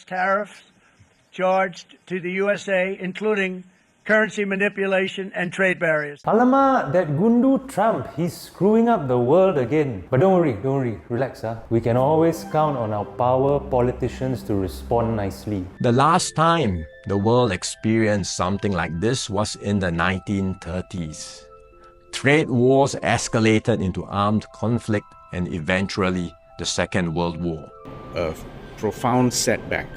tariffs charged to the USA, including currency manipulation and trade barriers. Alamak, that gundu Trump, he's screwing up the world again. But don't worry, relax. We can always count on our power politicians to respond nicely. The last time the world experienced something like this was in the 1930s. Trade wars escalated into armed conflict and eventually the Second World War. A profound setback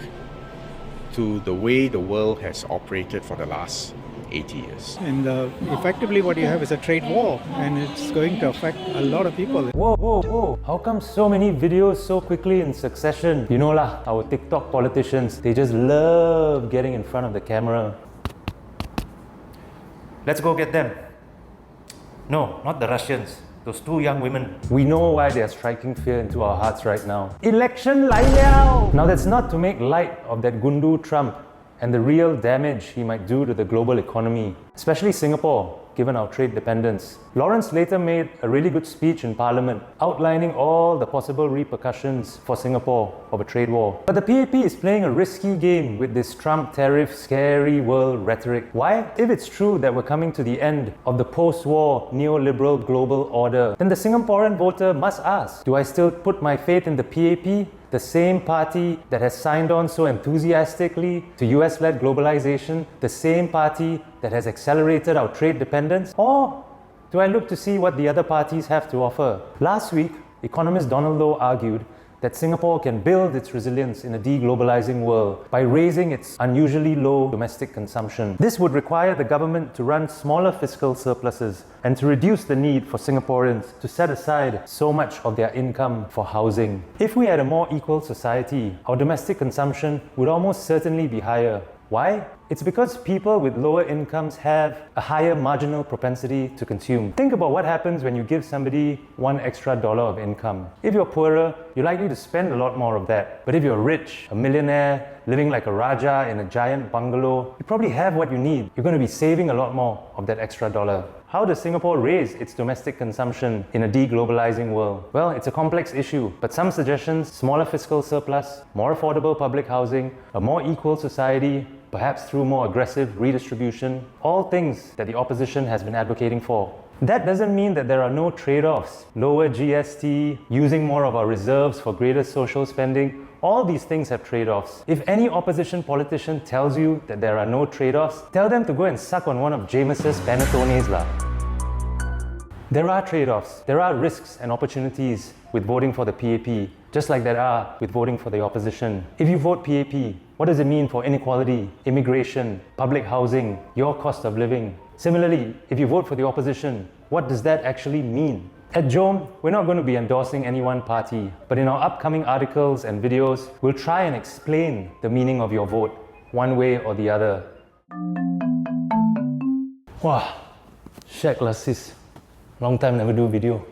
to the way the world has operated for the last 80 years. And effectively what you have is a trade war, and it's going to affect a lot of people. Whoa. How come so many videos so quickly in succession? You know lah, our TikTok politicians, they just love getting in front of the camera. Let's go get them. No, not the Russians. Those two young women. We know why they are striking fear into our hearts right now. Election lai liao! Now that's not to make light of that gundu Trump and the real damage he might do to the global economy, especially Singapore, given our trade dependence. Lawrence later made a really good speech in Parliament, outlining all the possible repercussions for Singapore of a trade war. But the PAP is playing a risky game with this Trump tariff scary world rhetoric. Why? If it's true that we're coming to the end of the post-war neoliberal global order, then the Singaporean voter must ask, do I still put my faith in the PAP? The same party that has signed on so enthusiastically to US-led globalization, the same party that has accelerated our trade dependence? Or do I look to see what the other parties have to offer? Last week, economist Donald Low argued that Singapore can build its resilience in a deglobalizing world by raising its unusually low domestic consumption. This would require the government to run smaller fiscal surpluses and to reduce the need for Singaporeans to set aside so much of their income for housing. If we had a more equal society, our domestic consumption would almost certainly be higher. Why? It's because people with lower incomes have a higher marginal propensity to consume. Think about what happens when you give somebody $1 extra of income. If you're poorer, you're likely to spend a lot more of that. But if you're rich, a millionaire, living like a Raja in a giant bungalow, you probably have what you need. You're going to be saving a lot more of that extra dollar. How does Singapore raise its domestic consumption in a deglobalizing world? Well, it's a complex issue, but some suggestions: smaller fiscal surplus, more affordable public housing, a more equal society, perhaps through more aggressive redistribution, all things that the opposition has been advocating for. That doesn't mean that there are no trade-offs. Lower GST, using more of our reserves for greater social spending, all these things have trade-offs. If any opposition politician tells you that there are no trade-offs, tell them to go and suck on one of James's Panettones lah. There are trade-offs. There are risks and opportunities with voting for the PAP, just like there are with voting for the opposition. If you vote PAP, what does it mean for inequality, immigration, public housing, your cost of living? Similarly, if you vote for the opposition, what does that actually mean? At JOM, we're not going to be endorsing any one party, but in our upcoming articles and videos, we'll try and explain the meaning of your vote, one way or the other. Wow, shag lah sis. Long time never do video.